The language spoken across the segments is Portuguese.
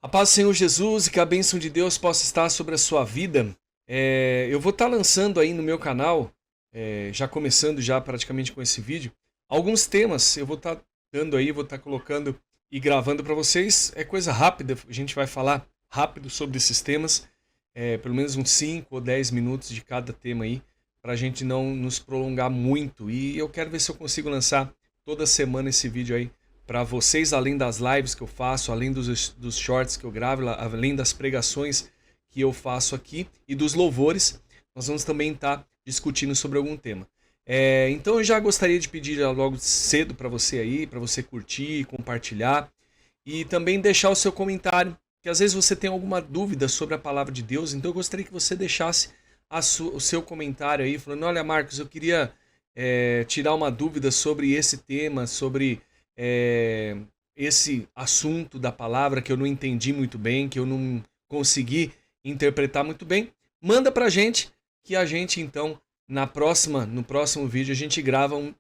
A paz do Senhor Jesus e que a bênção de Deus possa estar sobre a sua vida. Eu vou estar lançando aí no meu canal, já começando já praticamente com esse vídeo, alguns temas eu vou estar dando aí, vou estar colocando e gravando para vocês. É coisa rápida, a gente vai falar rápido sobre esses temas, pelo menos uns 5 ou 10 minutos de cada tema aí, para a gente não nos prolongar muito. E eu quero ver se eu consigo lançar toda semana esse vídeo aí para vocês, além das lives que eu faço, além dos shorts que eu gravo, além das pregações que eu faço aqui e dos louvores, nós vamos também estar discutindo sobre algum tema. Então eu já gostaria de pedir logo cedo para você aí, para você curtir, compartilhar e também deixar o seu comentário, que às vezes você tem alguma dúvida sobre a palavra de Deus, então eu gostaria que você deixasse o seu comentário aí, falando: olha, Marcos, eu queria tirar uma dúvida sobre esse tema, sobre esse assunto da palavra que eu não entendi muito bem, que eu não consegui interpretar muito bem. Manda pra gente, que a gente então no próximo vídeo a gente grava um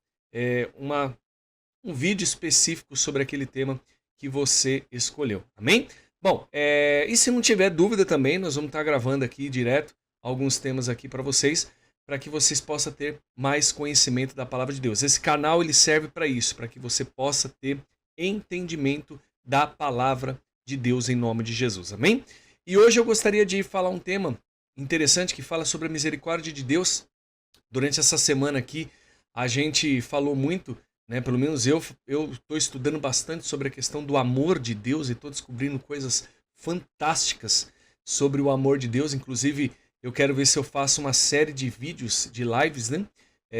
vídeo específico sobre aquele tema que você escolheu, amém? Bom, e se não tiver dúvida também, nós vamos estar gravando aqui direto alguns temas aqui para vocês possam ter mais conhecimento da palavra de Deus. Esse canal ele serve para isso, para que você possa ter entendimento da palavra de Deus em nome de Jesus, amém? E hoje eu gostaria de falar um tema interessante que fala sobre a misericórdia de Deus. Durante essa semana aqui a gente falou muito, né? Pelo menos eu estou estudando bastante sobre a questão do amor de Deus e estou descobrindo coisas fantásticas sobre o amor de Deus. Inclusive eu quero ver se eu faço uma série de vídeos, de lives, né?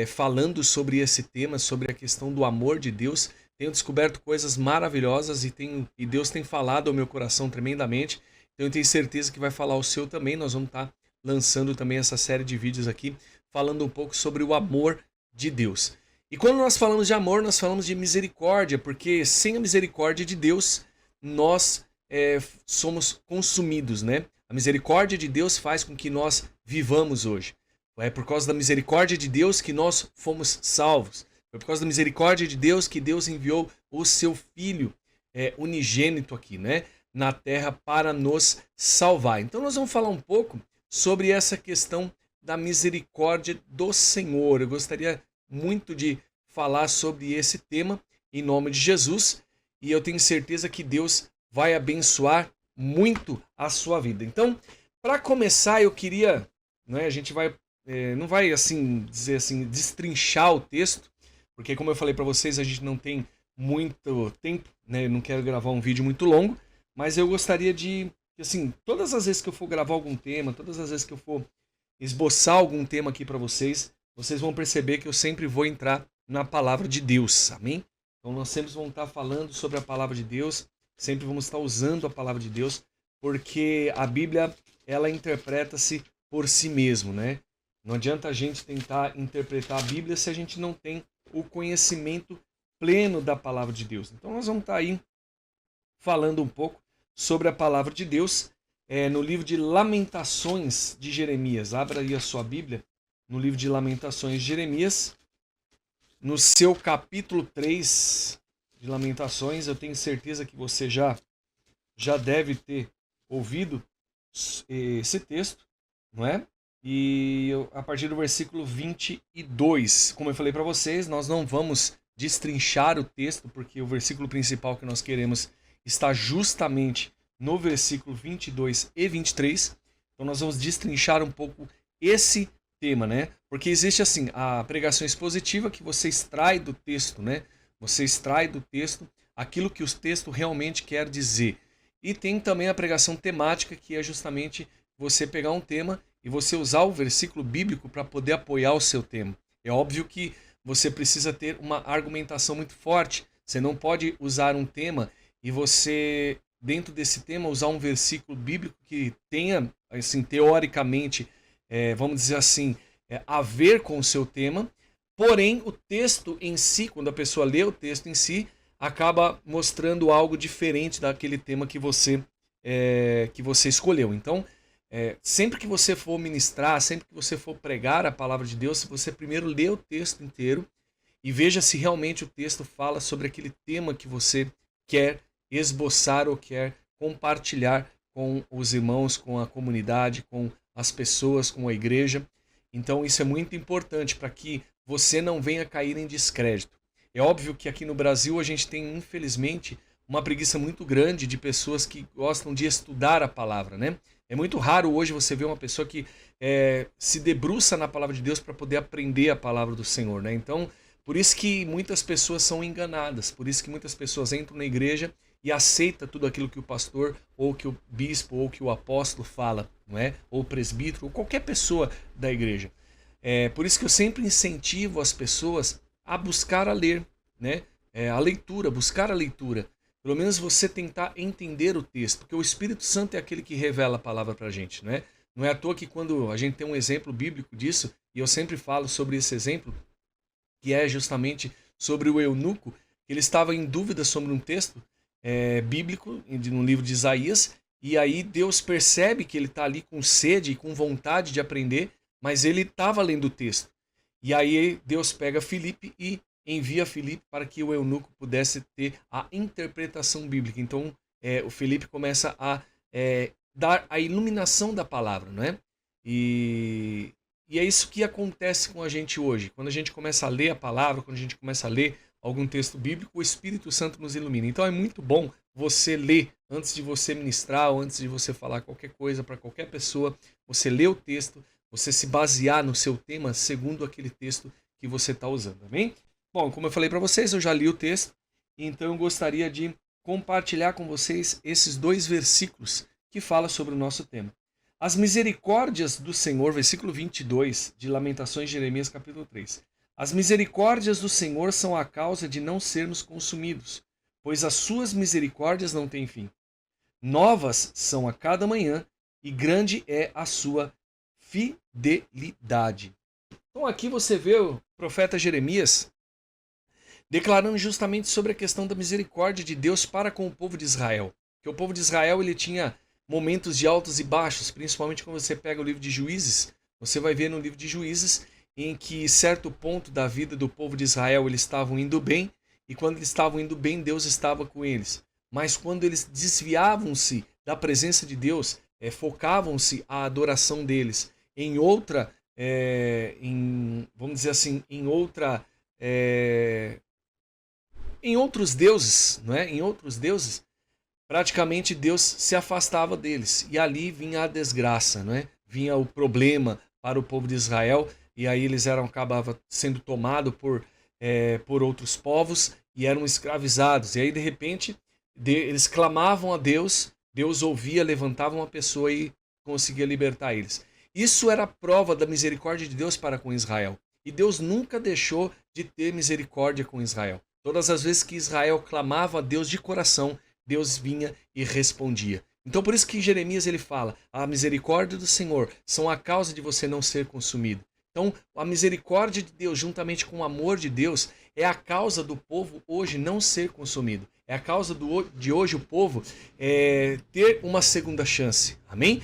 Falando sobre esse tema, sobre a questão do amor de Deus. Tenho descoberto coisas maravilhosas e Deus tem falado ao meu coração tremendamente. Então eu tenho certeza que vai falar o seu também. Nós vamos estar lançando também essa série de vídeos aqui, falando um pouco sobre o amor de Deus. E quando nós falamos de amor, nós falamos de misericórdia, porque sem a misericórdia de Deus, nós somos consumidos, né? A misericórdia de Deus faz com que nós vivamos hoje. É por causa da misericórdia de Deus que nós fomos salvos. Foi por causa da misericórdia de Deus que Deus enviou o seu Filho unigênito aqui, né, na terra para nos salvar. Então nós vamos falar um pouco sobre essa questão da misericórdia do Senhor. Eu gostaria muito de falar sobre esse tema em nome de Jesus e eu tenho certeza que Deus vai abençoar muito a sua vida. Então, para começar, eu queria, né, a gente vai não vai assim dizer assim destrinchar o texto, porque como eu falei para vocês, a gente não tem muito tempo, né? Eu não quero gravar um vídeo muito longo, mas eu gostaria de, assim, todas as vezes que eu for gravar algum tema, todas as vezes que eu for esboçar algum tema aqui para vocês, vocês vão perceber que eu sempre vou entrar na palavra de Deus, amém? Então nós sempre vamos estar falando sobre a palavra de Deus, sempre vamos estar usando a palavra de Deus, porque a Bíblia, ela interpreta-se por si mesmo, né? Não adianta a gente tentar interpretar a Bíblia se a gente não tem o conhecimento pleno da palavra de Deus. Então nós vamos estar aí falando um pouco sobre a palavra de Deus no livro de Lamentações de Jeremias. Abra aí a sua Bíblia no livro de Lamentações de Jeremias, no seu capítulo 3 de Lamentações. Eu tenho certeza que você já deve ter ouvido esse texto, não é? E a partir do versículo 22, como eu falei para vocês, nós não vamos destrinchar o texto, porque o versículo principal que nós queremos está justamente no versículo 22 e 23. Então nós vamos destrinchar um pouco esse tema, né? Porque existe assim a pregação expositiva, que você extrai do texto, né? Você extrai do texto aquilo que o texto realmente quer dizer. E tem também a pregação temática, que é justamente você pegar um tema e você usar o versículo bíblico para poder apoiar o seu tema. É óbvio que você precisa ter uma argumentação muito forte. Você não pode usar um tema e você, dentro desse tema, usar um versículo bíblico que tenha, assim, teoricamente, vamos dizer assim, a ver com o seu tema. Porém, o texto em si, quando a pessoa lê o texto em si, acaba mostrando algo diferente daquele tema que você escolheu. Então, sempre que você for ministrar, sempre que você for pregar a palavra de Deus, você primeiro lê o texto inteiro e veja se realmente o texto fala sobre aquele tema que você quer esboçar ou quer compartilhar com os irmãos, com a comunidade, com as pessoas, com a igreja. Então isso é muito importante para que você não venha cair em descrédito. É óbvio que aqui no Brasil a gente tem, infelizmente, uma preguiça muito grande de pessoas que gostam de estudar a palavra, né? É muito raro hoje você ver uma pessoa que se debruça na palavra de Deus para poder aprender a palavra do Senhor, né? Então, por isso que muitas pessoas são enganadas, por isso que muitas pessoas entram na igreja e aceitam tudo aquilo que o pastor, ou que o bispo, ou que o apóstolo fala, não é? Ou o presbítero, ou qualquer pessoa da igreja. É por isso que eu sempre incentivo as pessoas a buscar a ler, né? A leitura, buscar a leitura. Pelo menos você tentar entender o texto, porque o Espírito Santo é aquele que revela a palavra para a gente, né? Não é à toa que quando a gente tem um exemplo bíblico disso, e eu sempre falo sobre esse exemplo, que é justamente sobre o eunuco, que ele estava em dúvida sobre um texto bíblico, no livro de Isaías, e aí Deus percebe que ele está ali com sede e com vontade de aprender, mas ele estava lendo o texto. E aí Deus pega Filipe e envia Filipe para que o eunuco pudesse ter a interpretação bíblica. Então o Filipe começa a dar a iluminação da palavra, não é? E é isso que acontece com a gente hoje. Quando a gente começa a ler a palavra, quando a gente começa a ler algum texto bíblico, o Espírito Santo nos ilumina. Então é muito bom você ler antes de você ministrar, ou antes de você falar qualquer coisa para qualquer pessoa. Você lê o texto, você se basear no seu tema segundo aquele texto que você está usando, amém? Bom, como eu falei para vocês, eu já li o texto, então eu gostaria de compartilhar com vocês esses 2 versículos que falam sobre o nosso tema. As misericórdias do Senhor, versículo 22 de Lamentações de Jeremias, capítulo 3. As misericórdias do Senhor são a causa de não sermos consumidos, pois as suas misericórdias não têm fim. Novas são a cada manhã, e grande é a sua fidelidade. Então aqui você vê o profeta Jeremias declarando justamente sobre a questão da misericórdia de Deus para com o povo de Israel. Que o povo de Israel ele tinha momentos de altos e baixos, principalmente quando você pega o livro de Juízes. Você vai ver no livro de Juízes em que certo ponto da vida do povo de Israel eles estavam indo bem, e quando eles estavam indo bem, Deus estava com eles. Mas quando eles desviavam-se da presença de Deus, focavam-se a adoração deles em outra, vamos dizer assim, em outros deuses, não é? Em outros deuses, praticamente Deus se afastava deles. E ali vinha a desgraça, não é? Vinha o problema para o povo de Israel, e aí eles acabavam sendo tomados por outros povos e eram escravizados. E aí, de repente, eles clamavam a Deus, Deus ouvia, levantava uma pessoa e conseguia libertar eles. Isso era a prova da misericórdia de Deus para com Israel. E Deus nunca deixou de ter misericórdia com Israel. Todas as vezes que Israel clamava a Deus de coração, Deus vinha e respondia. Então por isso que Jeremias ele fala, a misericórdia do Senhor são a causa de você não ser consumido. Então a misericórdia de Deus juntamente com o amor de Deus é a causa do povo hoje não ser consumido. É a causa de hoje o povo ter uma segunda chance. Amém?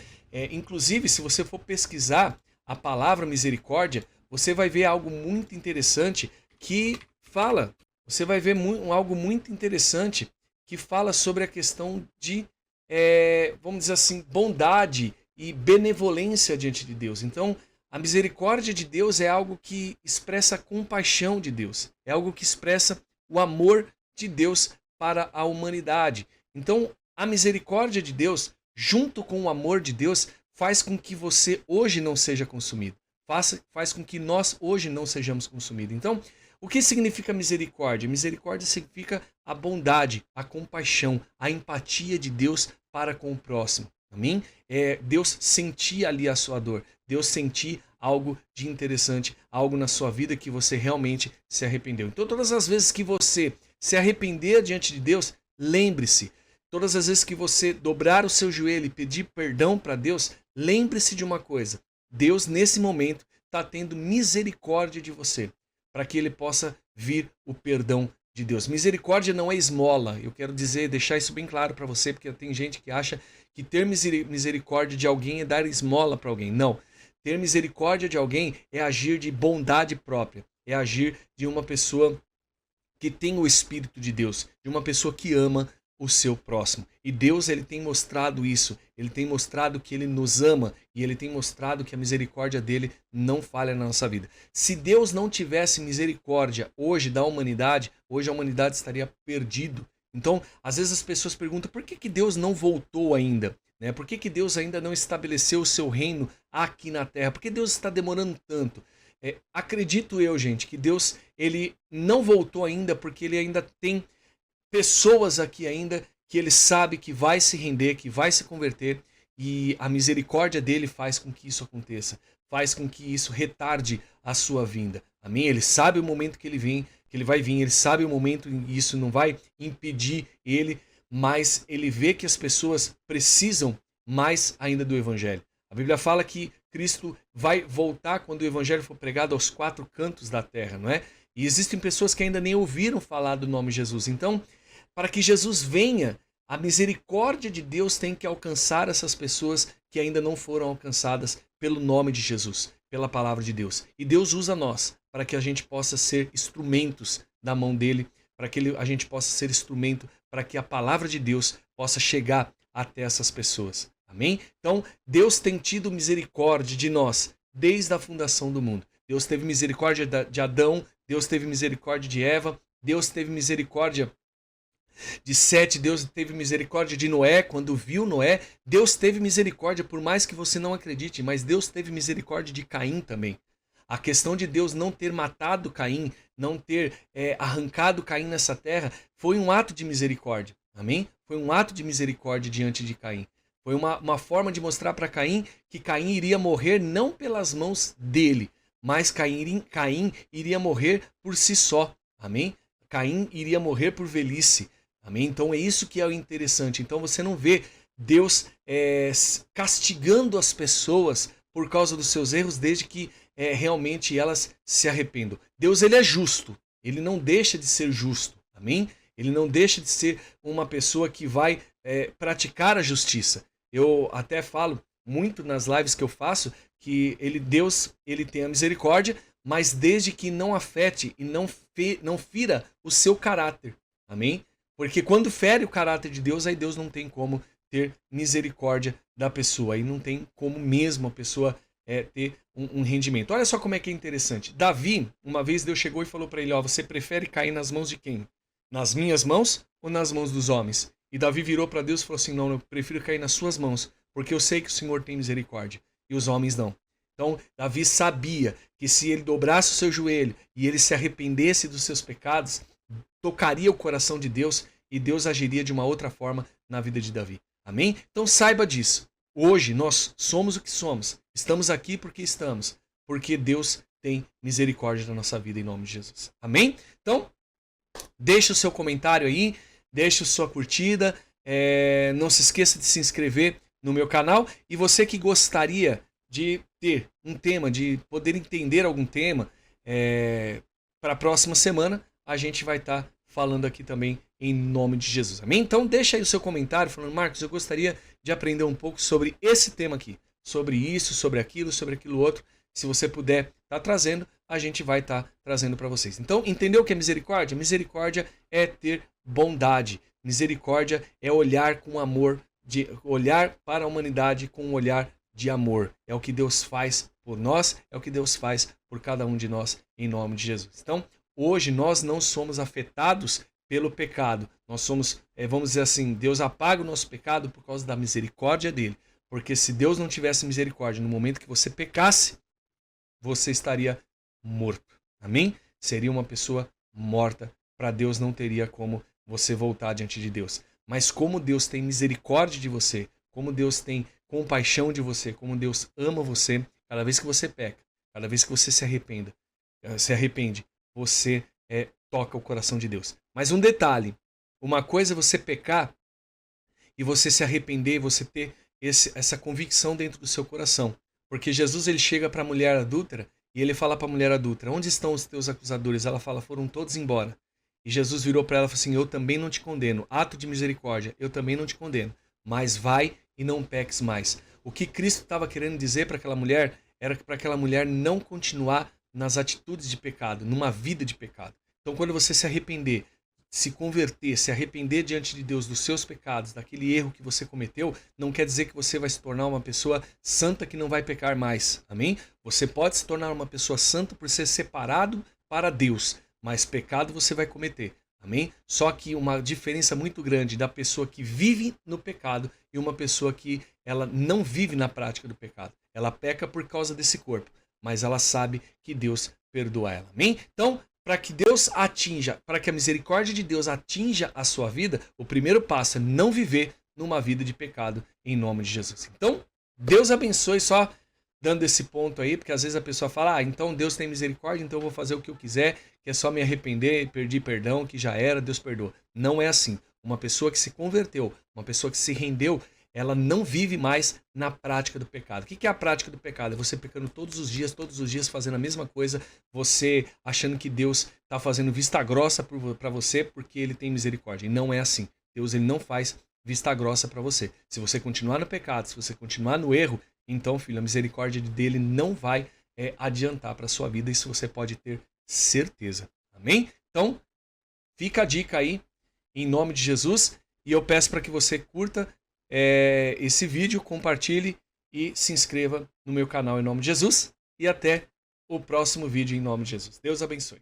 Inclusive, se você for pesquisar a palavra misericórdia, você vai ver algo muito interessante que fala. Você vai ver algo muito interessante que fala sobre a questão de, vamos dizer assim, bondade e benevolência diante de Deus. Então, a misericórdia de Deus é algo que expressa a compaixão de Deus. É algo que expressa o amor de Deus para a humanidade. Então, a misericórdia de Deus, junto com o amor de Deus, faz com que você hoje não seja consumido. Faz com que nós hoje não sejamos consumidos. Então, o que significa misericórdia? Misericórdia significa a bondade, a compaixão, a empatia de Deus para com o próximo. Amém? Deus sentir ali a sua dor. Deus sentir algo de interessante, algo na sua vida que você realmente se arrependeu. Então, todas as vezes que você se arrepender diante de Deus, lembre-se. Todas as vezes que você dobrar o seu joelho e pedir perdão para Deus, lembre-se de uma coisa. Deus, nesse momento, está tendo misericórdia de você, para que ele possa vir o perdão de Deus. Misericórdia não é esmola. Eu quero deixar isso bem claro para você, porque tem gente que acha que ter misericórdia de alguém é dar esmola para alguém. Não. Ter misericórdia de alguém é agir de bondade própria. É agir de uma pessoa que tem o Espírito de Deus, de uma pessoa que ama o seu próximo. E Deus, ele tem mostrado isso. Ele tem mostrado que ele nos ama e ele tem mostrado que a misericórdia dele não falha na nossa vida. Se Deus não tivesse misericórdia hoje da humanidade, hoje a humanidade estaria perdida. Então, às vezes as pessoas perguntam por que Deus não voltou ainda? Né? Por que Deus ainda não estabeleceu o seu reino aqui na Terra? Por que Deus está demorando tanto? Acredito eu, gente, que Deus ele não voltou ainda porque ele ainda tem pessoas aqui ainda que ele sabe que vai se render, que vai se converter, e a misericórdia dele faz com que isso aconteça, faz com que isso retarde a sua vinda. Amém? Ele sabe o momento que ele vem, que ele vai vir, ele sabe o momento e isso não vai impedir ele, mas ele vê que as pessoas precisam mais ainda do evangelho. A Bíblia fala que Cristo vai voltar quando o evangelho for pregado aos 4 cantos da terra, não é? E existem pessoas que ainda nem ouviram falar do nome de Jesus. Então, para que Jesus venha, a misericórdia de Deus tem que alcançar essas pessoas que ainda não foram alcançadas pelo nome de Jesus, pela palavra de Deus. E Deus usa nós para que a gente possa ser instrumentos da mão dele, para que a gente possa ser instrumento para que a palavra de Deus possa chegar até essas pessoas. Amém? Então, Deus tem tido misericórdia de nós desde a fundação do mundo. Deus teve misericórdia de Adão, Deus teve misericórdia de Eva, Deus teve misericórdia de Sete, Deus teve misericórdia de Noé, quando viu Noé, Deus teve misericórdia, por mais que você não acredite, mas Deus teve misericórdia de Caim também. A questão de Deus não ter matado Caim, não ter arrancado Caim nessa terra, foi um ato de misericórdia, amém? Foi um ato de misericórdia diante de Caim. Foi uma forma de mostrar para Caim que Caim iria morrer não pelas mãos dele, mas Caim iria morrer por si só, amém? Caim iria morrer por velhice. Amém? Então é isso que é o interessante. Então você não vê Deus castigando as pessoas por causa dos seus erros, desde que realmente elas se arrependam. Deus, ele é justo. Ele não deixa de ser justo. Amém? Ele não deixa de ser uma pessoa que vai praticar a justiça. Eu até falo muito nas lives que eu faço que Deus ele tem a misericórdia, mas desde que não afete e não fira o seu caráter. Amém? Porque quando fere o caráter de Deus, aí Deus não tem como ter misericórdia da pessoa. Aí não tem como mesmo a pessoa ter um rendimento. Olha só como é que é interessante. Davi, uma vez Deus chegou e falou para ele, você prefere cair nas mãos de quem? Nas minhas mãos ou nas mãos dos homens? E Davi virou para Deus e falou assim, não, eu prefiro cair nas suas mãos, porque eu sei que o Senhor tem misericórdia e os homens não. Então, Davi sabia que se ele dobrasse o seu joelho e ele se arrependesse dos seus pecados, tocaria o coração de Deus e Deus agiria de uma outra forma na vida de Davi. Amém? Então saiba disso. Hoje nós somos o que somos. Estamos aqui porque estamos. Porque Deus tem misericórdia da nossa vida em nome de Jesus. Amém? Então, deixa o seu comentário aí, deixa a sua curtida. Não se esqueça de se inscrever no meu canal. E você que gostaria de ter um tema, de poder entender algum tema para a próxima semana, a gente vai estar falando aqui também em nome de Jesus. Amém? Então deixa aí o seu comentário falando, Marcos, eu gostaria de aprender um pouco sobre esse tema aqui, sobre isso, sobre aquilo outro. Se você puder estar trazendo, a gente vai estar trazendo para vocês. Então, entendeu o que é misericórdia? Misericórdia é ter bondade. Misericórdia é olhar com amor, olhar para a humanidade com um olhar de amor. É o que Deus faz por nós, é o que Deus faz por cada um de nós, em nome de Jesus. Então, hoje nós não somos afetados pelo pecado. Nós somos, vamos dizer assim, Deus apaga o nosso pecado por causa da misericórdia dele. Porque se Deus não tivesse misericórdia no momento que você pecasse, você estaria morto. Amém? Seria uma pessoa morta. Para Deus não teria como você voltar diante de Deus. Mas como Deus tem misericórdia de você, como Deus tem compaixão de você, como Deus ama você, cada vez que você peca, cada vez que você se arrepende, você toca o coração de Deus. Mas um detalhe, uma coisa é você pecar e você se arrepender, você ter essa convicção dentro do seu coração. Porque Jesus ele chega para a mulher adúltera e ele fala para a mulher adúltera, onde estão os teus acusadores? Ela fala, foram todos embora. E Jesus virou para ela e falou assim, eu também não te condeno, ato de misericórdia, eu também não te condeno, mas vai e não peques mais. O que Cristo estava querendo dizer para aquela mulher era para aquela mulher não continuar nas atitudes de pecado, numa vida de pecado. Então quando você se arrepender, se converter, se arrepender diante de Deus dos seus pecados, daquele erro que você cometeu, não quer dizer que você vai se tornar uma pessoa santa que não vai pecar mais. Amém? Você pode se tornar uma pessoa santa por ser separado para Deus, mas pecado você vai cometer. Amém? Só que uma diferença muito grande da pessoa que vive no pecado e uma pessoa que ela não vive na prática do pecado. Ela peca por causa desse corpo, mas ela sabe que Deus perdoa ela. Amém? Então, para que Deus atinja, para que a misericórdia de Deus atinja a sua vida, o primeiro passo é não viver numa vida de pecado em nome de Jesus. Então, Deus abençoe, só dando esse ponto aí, porque às vezes a pessoa fala, então Deus tem misericórdia, então eu vou fazer o que eu quiser, que é só me arrepender, pedir perdão, que já era, Deus perdoa. Não é assim. Uma pessoa que se converteu, uma pessoa que se rendeu, ela não vive mais na prática do pecado. O que é a prática do pecado? É você pecando todos os dias, fazendo a mesma coisa, você achando que Deus está fazendo vista grossa para você porque ele tem misericórdia. E não é assim. Deus ele não faz vista grossa para você. Se você continuar no pecado, se você continuar no erro, então, filho, a misericórdia dele não vai adiantar para a sua vida. Isso você pode ter certeza. Amém? Então, fica a dica aí, em nome de Jesus. E eu peço para que você curta esse vídeo, compartilhe e se inscreva no meu canal em nome de Jesus. E até o próximo vídeo em nome de Jesus. Deus abençoe.